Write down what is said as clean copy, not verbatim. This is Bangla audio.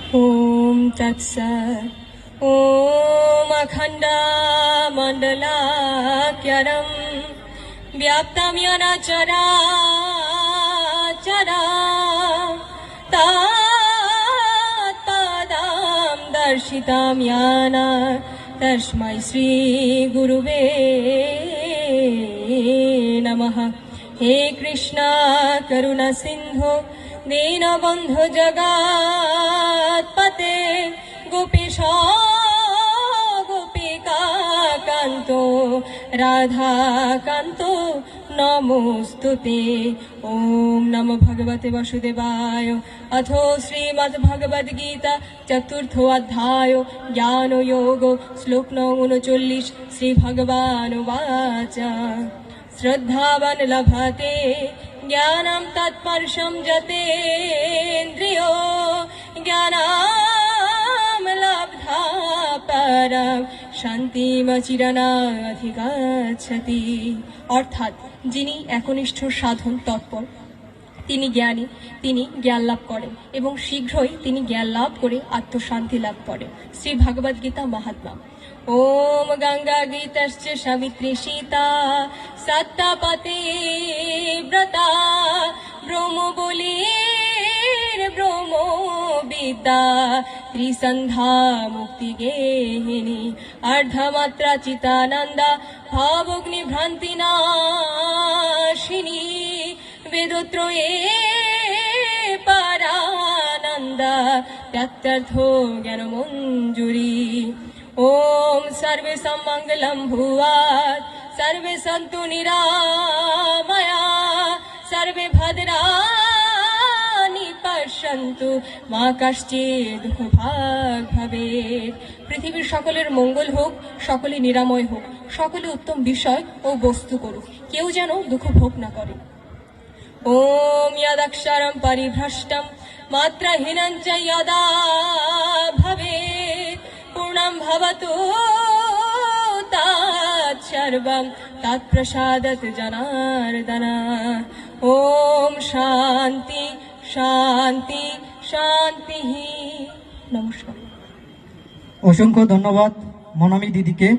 ॐ तत्सत्। ॐ अखण्डमण्डलाकारं व्याप्तं येन चराचरं तत्पदं दर्शितं येन तस्मै श्रीगुरुवे नमः। हे कृष्ण करुणा सिन्धु दीनबन्धु जगत्पते गोपीश गोपिका कान्तो राधाकान्तो नमोस्तुते। ॐ नमो भगवते वासुदेवाय। अथो श्रीमद्भगवद्गीता चतुर्थो अध्याय ज्ञानयोगो श्लोक नং 39। श्रीभगवानुवाच श्रद्धावान् लभते ज्ञानं तत्परशं जतेन्द्रियो ज्ञानं लब्धा परं শান্তিমচিরনাধিগচ্ছতি। অর্থাৎ যিনি একনিষ্ঠ সাধন তৎপর তিনি জ্ঞানী, তিনি জ্ঞান লাভ করেন এবং শীঘ্রই তিনি জ্ঞান লাভ করে আত্মশান্তি লাভ করেন। শ্রী ভগবদ গীতা মহাত্মা। ওম গঙ্গা গীতশ্চ সাবিত্রী সীতা সত্যপতি ব্রতা ব্রহ্ম বলির ব্রহ্ম বিদ্যা ত্রিসন্ধ্যা মুক্তি গেহিনী অর্ধমাত্রা চিতানন্দা ভাবগ্নি ভ্রান্তি নাশিনী বেদত্রয়ে পরানন্দা ত্যক্তার্থো জ্ঞান মঞ্জুরি। ओम सर्वे सम्मंगलं भूयात् सर्वे सन्तु निरामया सर्वे भद्राणि पश्यन्तु मा कश्चित् दुःखभाग् भवेत्। পৃথিবীর সকলের মঙ্গল হোক, সকলে নিরাময় হোক, সকলে উত্তম বিষয় ও বস্তু করুক, কেউ যেন দুঃখ ভোগ না করে। ওম যদক্ষরম পরিভ্রষ্টম মাত্রহীনং চ যদা ভবেৎ পূর্ণং ভবতু তৎসর্বং তৎপ্রসাদাৎ জনার্দন। ওম শান্তি শান্তি শান্তি। নমস্কার। অসংখ্য ধন্যবাদ মনামি দিদিকে।